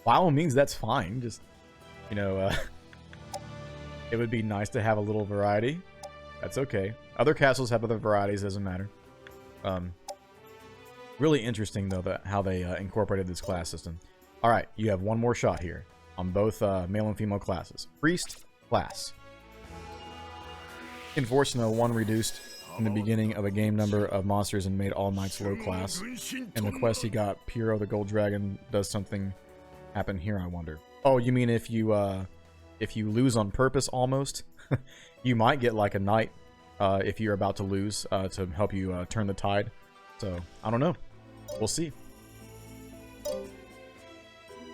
By all means, that's fine. Just, you know, it would be nice to have a little variety. That's okay. Other castles have other varieties, doesn't matter. Really interesting, though, how they incorporated this class system. Alright, you have one more shot here on both male and female classes. Priest class. Enforced in a 1 reduced in the beginning of a game number of monsters and made all knights low class. And the quest he got, Piro the Gold Dragon, does something happen here, I wonder. Oh, you mean if you lose on purpose almost? You might get like a knight if you're about to lose to help you turn the tide. So, I don't know. We'll see.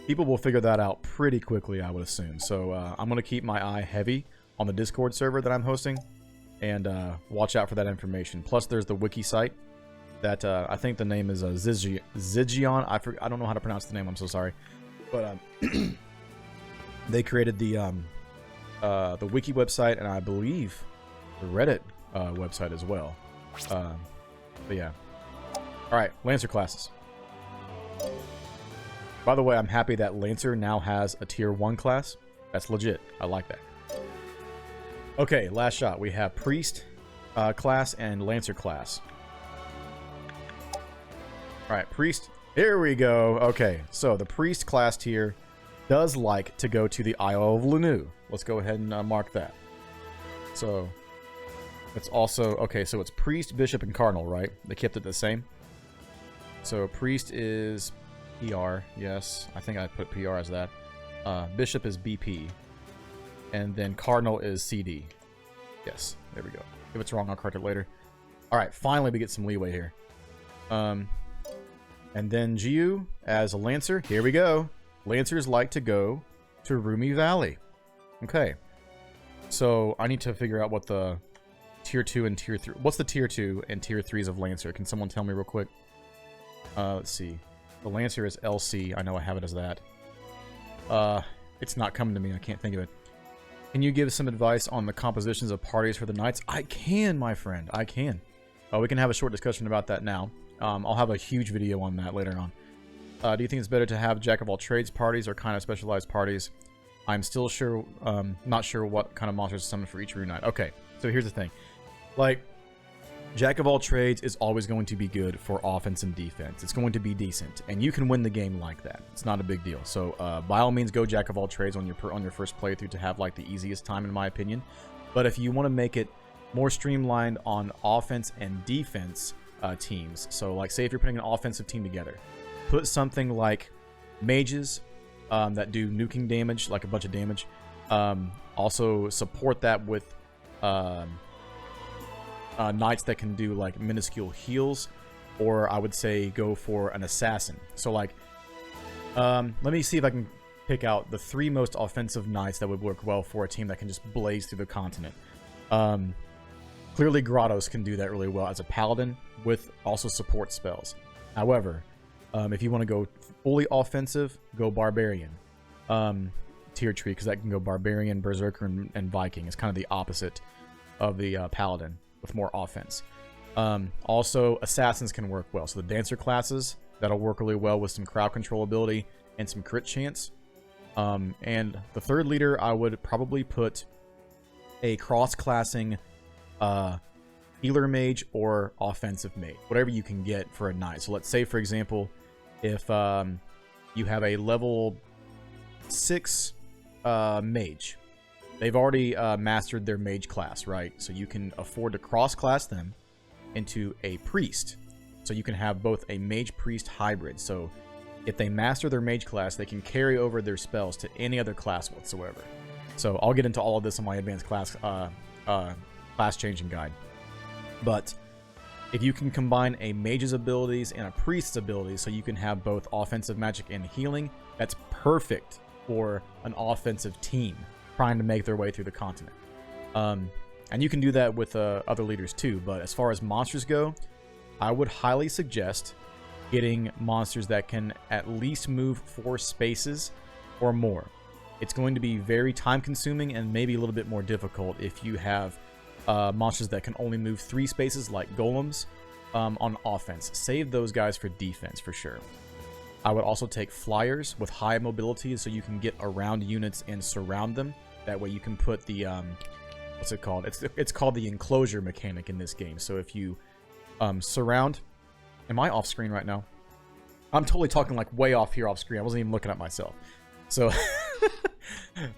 People will figure that out pretty quickly, I would assume. So, I'm going to keep my eye heavy on the Discord server that I'm hosting. And watch out for that information. Plus, there's the wiki site that I think the name is Zigion. I don't know how to pronounce the name. I'm so sorry. But they created the wiki website, and I believe the Reddit website as well. But yeah. Alright, Lancer classes. By the way, I'm happy that Lancer now has a tier 1 class. That's legit. I like that. Okay, last shot. We have Priest class and Lancer class. Alright, Priest. Here we go. Okay, so the Priest class tier does like to go to the Isle of Lanu. Let's go ahead and mark that. So, it's also... Okay, so it's Priest, Bishop, and Cardinal, right? They kept it the same. So, Priest is PR. Yes, I think I put PR as that. Bishop is BP. And then Cardinal is CD. Yes, there we go. If it's wrong, I'll correct it later. Alright, finally we get some leeway here. And then Jiu as a Lancer. Here we go. Lancers like to go to Rumi Valley. Okay. So, I need to figure out what the tier 2 and tier 3. What's the tier 2 and tier 3s of Lancer? Can someone tell me real quick? Let's see. The Lancer is LC. I know I have it as that. It's not coming to me. I can't think of it. Can you give some advice on the compositions of parties for the knights? I can, my friend. I can. We can have a short discussion about that now. I'll have a huge video on that later on. Do you think it's better to have jack-of-all-trades parties or kind of specialized parties? I'm still sure, not sure what kind of monsters to summon for each rune knight. Okay, so here's the thing. Like, jack-of-all-trades is always going to be good for offense and defense. It's going to be decent, and you can win the game like that. It's not a big deal. So, by all means, go jack-of-all-trades on your first playthrough to have, like, the easiest time, in my opinion. But if you want to make it more streamlined on offense and defense teams, so, like, say if you're putting an offensive team together, put something like mages that do nuking damage, like a bunch of damage. Also support that with knights that can do like minuscule heals, or I would say go for an assassin. So like, let me see if I can pick out the 3 most offensive knights that would work well for a team that can just blaze through the continent. Clearly Grottos can do that really well as a paladin with also support spells. However, if you want to go fully offensive, go Barbarian tier tree, because that can go Barbarian, Berserker, and Viking. It's kind of the opposite of the Paladin with more offense. Also, Assassins can work well. So the Dancer classes, that'll work really well with some crowd control ability and some crit chance. And the third leader, I would probably put a cross-classing healer mage or offensive mage, whatever you can get for a knight. So let's say, for example, if you have a level 6 mage, they've already mastered their mage class, right? So you can afford to cross-class them into a priest. So you can have both a mage-priest hybrid. So if they master their mage class, they can carry over their spells to any other class whatsoever. So I'll get into all of this in my advanced class changing guide. But if you can combine a mage's abilities and a priest's abilities, so you can have both offensive magic and healing, that's perfect for an offensive team trying to make their way through the continent. And you can do that with other leaders too, but as far as monsters go, I would highly suggest getting monsters that can at least move 4 spaces or more. It's going to be very time consuming and maybe a little bit more difficult if you have monsters that can only move 3 spaces like golems on offense. Save those guys for defense for sure. I would also take flyers with high mobility so you can get around units and surround them. That way you can put the what's it called? It's called the enclosure mechanic in this game. So if you surround... Am I off screen right now? I'm totally talking like way off here off screen. I wasn't even looking at myself. So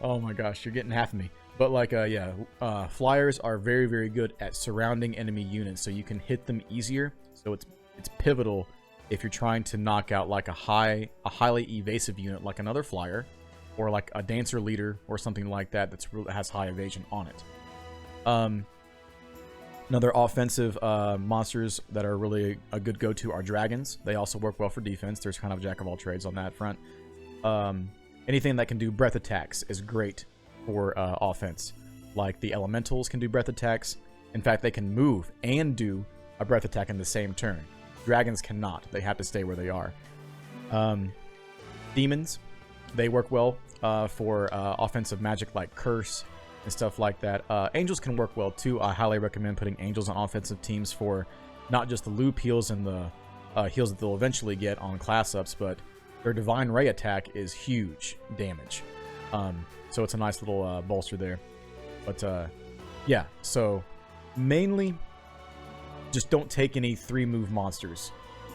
oh my gosh, you're getting half of me. But like flyers are very, very good at surrounding enemy units, so you can hit them easier. So it's pivotal if you're trying to knock out like a highly evasive unit like another flyer, or like a dancer leader or something like that that has high evasion on it. Another offensive monsters that are really a good go-to are dragons. They also work well for defense. There's kind of jack of all trades on that front. Anything that can do breath attacks is great for offense. Like the elementals can do breath attacks. In fact, they can move and do a breath attack in the same turn. Dragons cannot. They have to stay where they are. Demons, they work well for offensive magic like curse and stuff like that. Angels can work well too. I highly recommend putting angels on offensive teams for not just the loop heals and the heals that they'll eventually get on class ups, but their divine ray attack is huge damage. So it's a nice little bolster there. But yeah, so mainly just don't take any 3-move monsters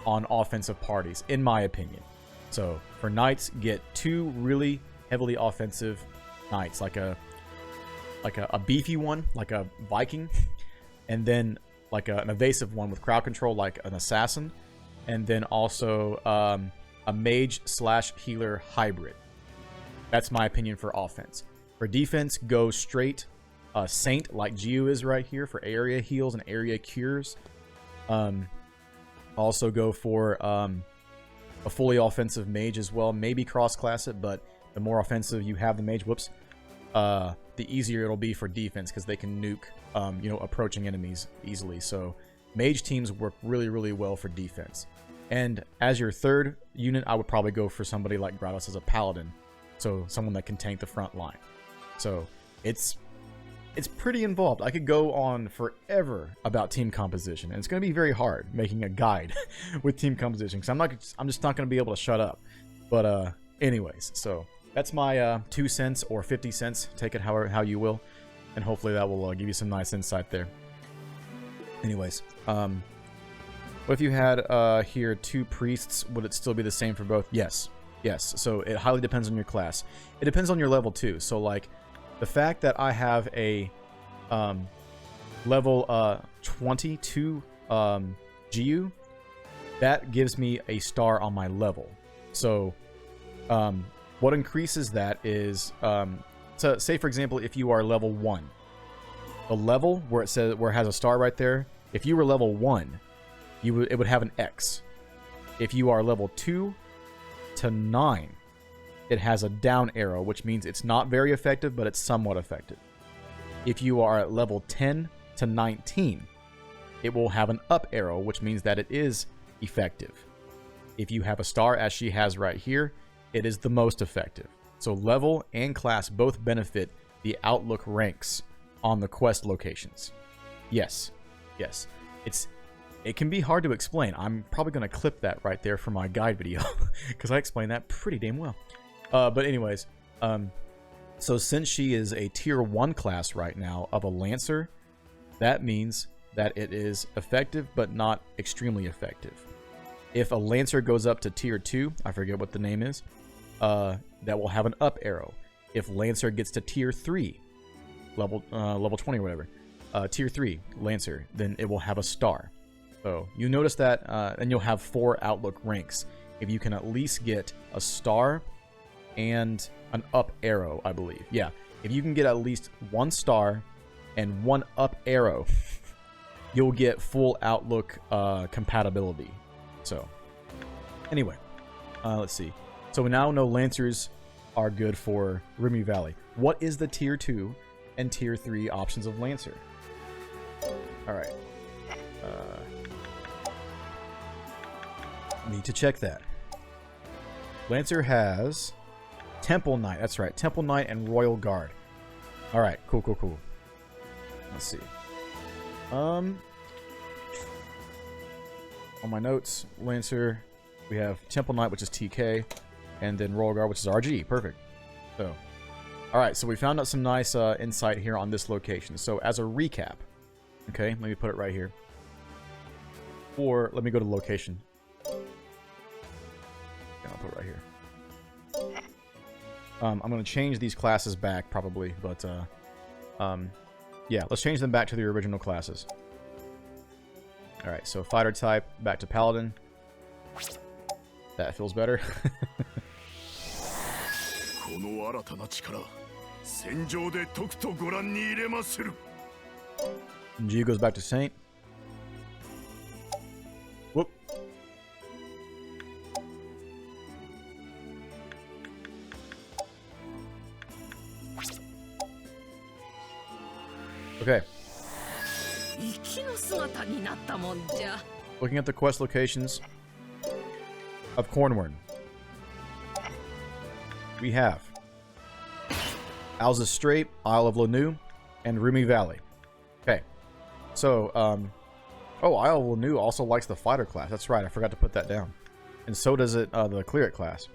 on offensive parties, in my opinion. So for knights, get 2 really heavily offensive knights, like a beefy one, like a Viking, and then like an evasive one with crowd control, like an assassin, and then also a mage/healer hybrid. That's my opinion for offense. For defense, go straight Saint, like Geo is right here, for area heals and area cures. Also go for a fully offensive mage as well. Maybe cross-class it, but the more offensive you have the mage, the easier it'll be for defense because they can nuke, approaching enemies easily. So mage teams work really, really well for defense. And as your third unit, I would probably go for somebody like Grados as a paladin. So someone that can tank the front line. So it's pretty involved. I could go on forever about team composition, and it's going to be very hard making a guide with team composition because I'm just not going to be able to shut up. But anyways, so that's my 2 cents or 50 cents. Take it how you will, and hopefully that will give you some nice insight there. Anyways, what if you had here 2 priests? Would it still be the same for both? Yes. So it highly depends on your class. It depends on your level too. So like the fact that I have a level 22 GU, that gives me a star on my level. So what increases that is, so say for example, if you are level 1, the level where it has a star right there, if you were level 1, it would have an X. If you are level 2 to 9, it has a down arrow, which means it's not very effective, but it's somewhat effective. If you are at level 10 to 19, it will have an up arrow, which means that it is effective. If you have a star, as she has right here, it is the most effective. So level and class both benefit the outlook ranks on the quest locations. Yes. It can be hard to explain. I'm probably going to clip that right there for my guide video because I explained that pretty damn well. But anyways, so since she is a tier 1 class right now of a Lancer, that means that it is effective but not extremely effective. If a Lancer goes up to tier 2, I forget what the name is, that will have an up arrow. If Lancer gets to tier 3, level 20 or whatever, tier 3 Lancer, then it will have a star. So you notice that, and you'll have 4 outlook ranks if you can at least get a star and an up arrow, I believe. Yeah, if you can get at least 1 star and 1 up arrow, you'll get full outlook compatibility. So anyway, let's see. So we now know Lancers are good for Rumi Valley. What is the tier 2 and tier 3 options of Lancer? Alright. Need to check that. Lancer has Temple Knight. That's right. Temple Knight and Royal Guard. Alright. Cool. Let's see. On my notes, Lancer, we have Temple Knight, which is TK, and then Royal Guard, which is RG. Perfect. So, alright. So we found out some nice insight here on this location. So as a recap, okay, let me put it right here. Or let me go to the location. I'll put it right here. I'm going to change these classes back probably, but yeah, let's change them back to the original classes. Alright, so fighter type, back to paladin. That feels better. G goes back to Saint. Whoop. Okay. Looking at the quest locations of Cornward, we have Alza Strait, Isle of Lanu, and Rumi Valley. Okay. So, oh, Isle of Lanu also likes the fighter class. That's right, I forgot to put that down. And so does it the cleric class.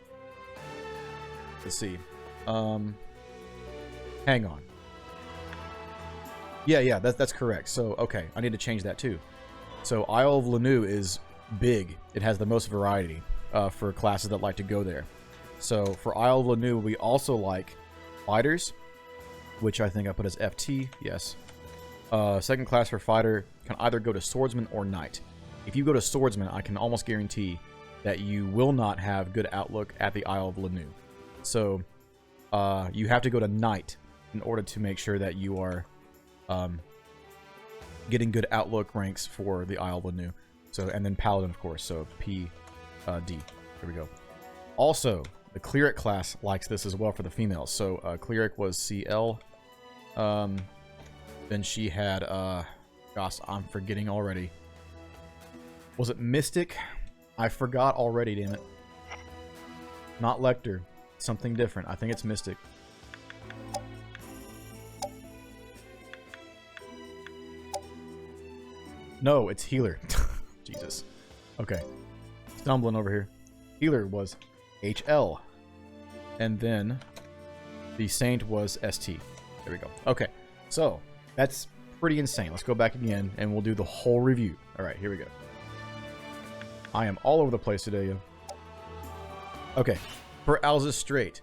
Let's see. Hang on. Yeah, that's correct. So, okay, I need to change that too. So, Isle of Lanu is big. It has the most variety for classes that like to go there. So, for Isle of Lanu, we also like fighters, which I think I put as FT, yes. Second class for fighter can either go to swordsman or knight. If you go to swordsman, I can almost guarantee that you will not have good outlook at the Isle of Lanu. So, you have to go to knight in order to make sure that you are getting good outlook ranks for the Isle of Lanu. So, and then paladin, of course. So P, D. Here we go. Also, The cleric class likes this as well for the females. So cleric was CL. Then she had, gosh, I'm forgetting already. Was it Mystic? I forgot already, damn it. Not Lector. Something different. I think it's Mystic. No, it's Healer. Jesus. Okay. Stumbling over here. Healer was HL. And then the Saint was ST. There we go. Okay. So, that's pretty insane. Let's go back again and we'll do the whole review. Alright, here we go. I am all over the place today, yo. Okay. For Alza's Strait,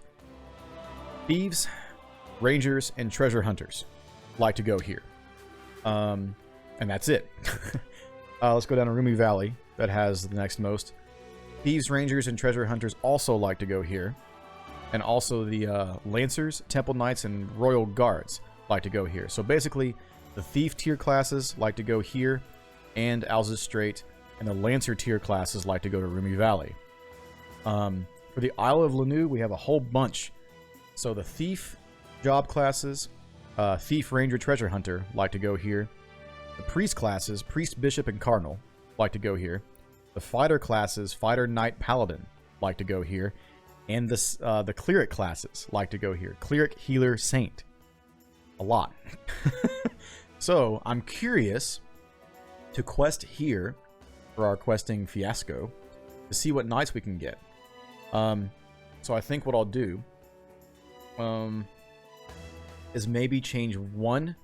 thieves, rangers, and treasure hunters like to go here. And that's it. Let's go down to Rumi Valley. That has the next most. Thieves, rangers, and treasure hunters also like to go here. And also the Lancers, Temple Knights, and Royal Guards like to go here. So basically, the Thief tier classes like to go here and Alza's Strait. And the Lancer tier classes like to go to Rumi Valley. For the Isle of Lanu, we have a whole bunch. So the Thief job classes, Thief, Ranger, Treasure Hunter like to go here. The Priest classes, Priest, Bishop, and Cardinal like to go here. The Fighter classes, Fighter, Knight, Paladin like to go here. And the Cleric classes like to go here. Cleric, Healer, Saint. A lot. So, I'm curious to quest here for our questing fiasco to see what knights we can get. So I think what I'll do is maybe change one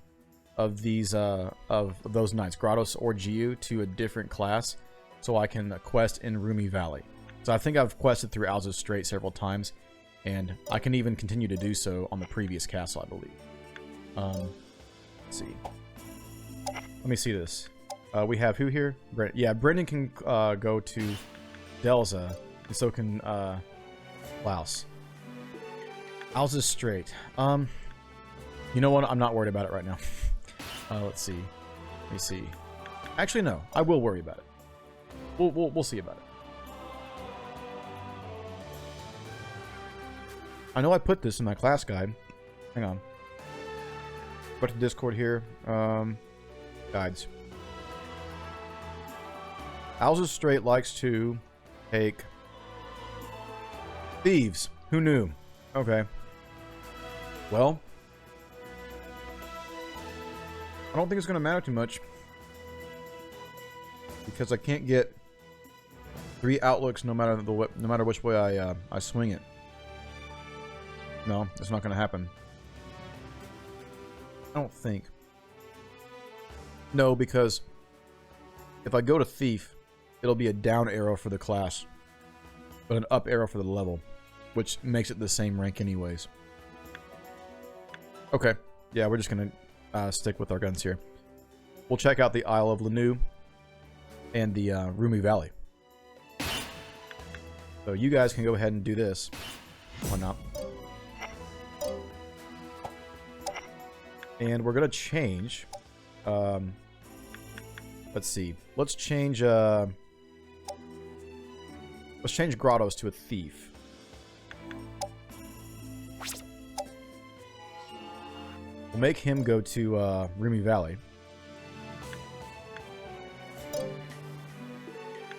of these of those knights, Grados or Giu, to a different class so I can quest in Rumi Valley. So I think I've quested through Alza's Strait several times, and I can even continue to do so on the previous castle, I believe. Let's see. Let me see this. We have who here? Yeah, Brendan can go to Delza, and so can Laos. Alza's Strait. You know what? I'm not worried about it right now. Let's see. Let me see. Actually, no. I will worry about it. We'll see about it. I know I put this in my class guide. Hang on. Go to Discord here. Guides. Alza's Strait likes to take thieves. Who knew? Okay. Well, I don't think it's going to matter too much because I can't get 3 outlooks no matter which way I swing it. No, it's not going to happen. I don't think. No, because if I go to Thief, it'll be a down arrow for the class, but an up arrow for the level, which makes it the same rank anyways. Okay, yeah, we're just going to stick with our guns here. We'll check out the Isle of Lanu and the Rumi Valley. So you guys can go ahead and do this. Why not? And we're going to change... let's see. Let's change Grottos to a Thief. We'll make him go to Rumi Valley.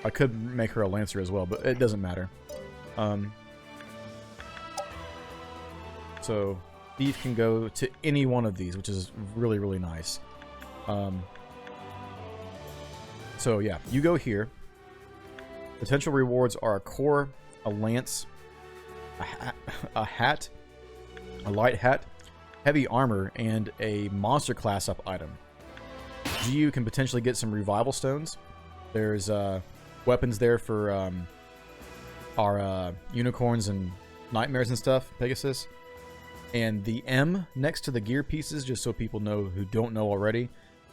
I could make her a Lancer as well, but it doesn't matter. So Thief can go to any one of these, which is really, really nice. So yeah, you go here. Potential rewards are a core, a lance, a hat, a light hat, heavy armor, and a monster class up item. Giu can potentially get some revival stones. There's weapons there for our unicorns and nightmares and stuff, Pegasus. And the M next to the gear pieces, just so people know who don't know already,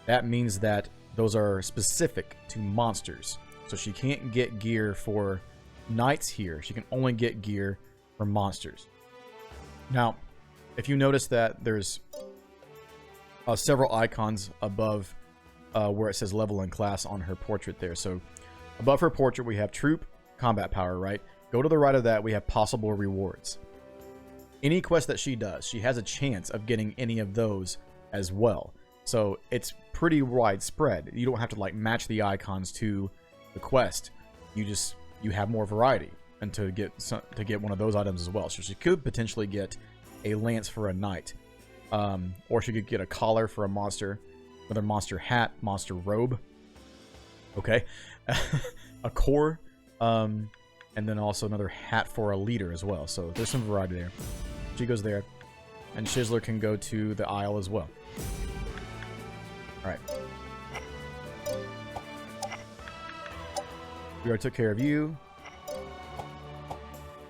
that means that those are specific to monsters. So she can't get gear for knights here. She can only get gear for monsters. Now, if you notice that there's several icons above where it says level and class on her portrait there. So above her portrait, we have troop, combat power, right? Go to the right of that, we have possible rewards. Any quest that she does, she has a chance of getting any of those as well. So it's pretty widespread. You don't have to like match the icons to the quest. You have more variety, and to get one of those items as well. So she could potentially get a lance for a knight, or she could get a collar for a monster, another monster hat, monster robe. Okay, a core, and then also another hat for a leader as well. So there's some variety there. She goes there, and Shizzler can go to the Isle as well. All right. We already took care of you.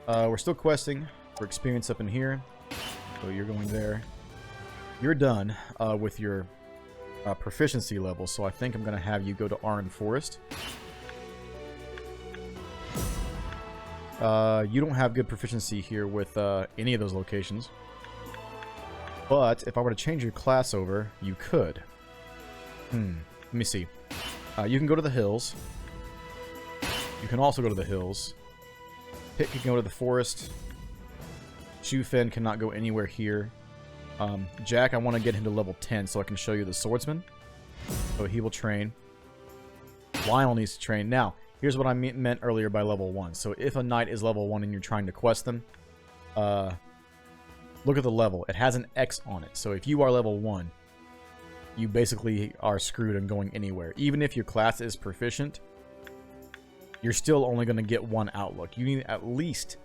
We're still questing for experience up in here. So you're going there. You're done with your proficiency level. So I think I'm going to have you go to Arn Forest. You don't have good proficiency here with any of those locations. But if I were to change your class over, you could. Let me see. You can go to the hills. You can also go to the hills. Pit can go to the forest. Shufen cannot go anywhere here. Jack, I want to get him to level 10 so I can show you the swordsman. So he will train. Lionel needs to train. Now, here's what I meant earlier by level 1. So if a knight is level 1 and you're trying to quest them, look at the level. It has an X on it. So if you are level 1, you basically are screwed and going anywhere. Even if your class is proficient, you're still only going to get 1 outlook. You need at least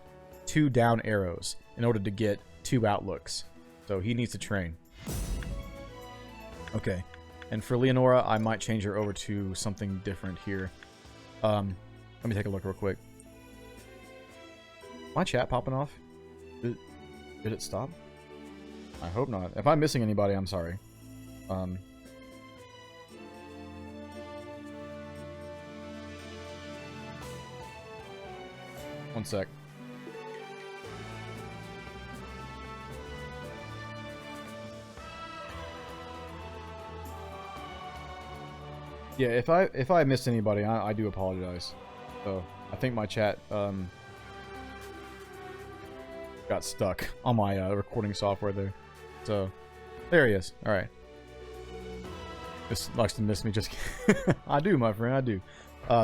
2 down arrows in order to get 2 outlooks. So he needs to train. Okay. And for Leonora, I might change her over to something different here. Let me take a look real quick. My chat popping off? Did it stop? I hope not. If I'm missing anybody, I'm sorry. One sec. Yeah, if I missed anybody, I do apologize. So I think my chat got stuck on my recording software there. So there he is. All right. Just likes to miss me. Just I do, my friend. I do.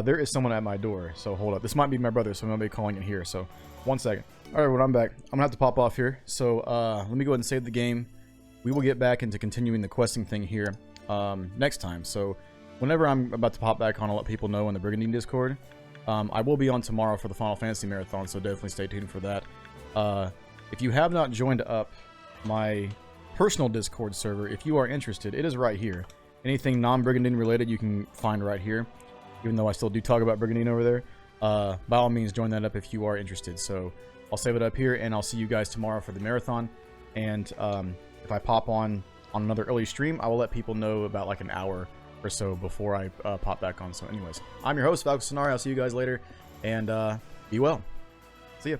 There is someone at my door. So hold up. This might be my brother, so I'm gonna be calling in here. So 1 second. All right, when I'm back, I'm gonna have to pop off here. So let me go ahead and save the game. We will get back into continuing the questing thing here next time. So whenever I'm about to pop back on, I'll let people know in the Brigandine Discord. I will be on tomorrow for the Final Fantasy Marathon, so definitely stay tuned for that. If you have not joined up my personal Discord server, if you are interested, it is right here. Anything non-Brigandine related you can find right here. Even though I still do talk about Brigandine over there. By all means, join that up if you are interested. So I'll save it up here, and I'll see you guys tomorrow for the marathon. And if I pop on another early stream, I will let people know about like an hour or so before I pop back on. So anyways, I'm your host, Falcon Sonari. I'll see you guys later, and be well. See ya.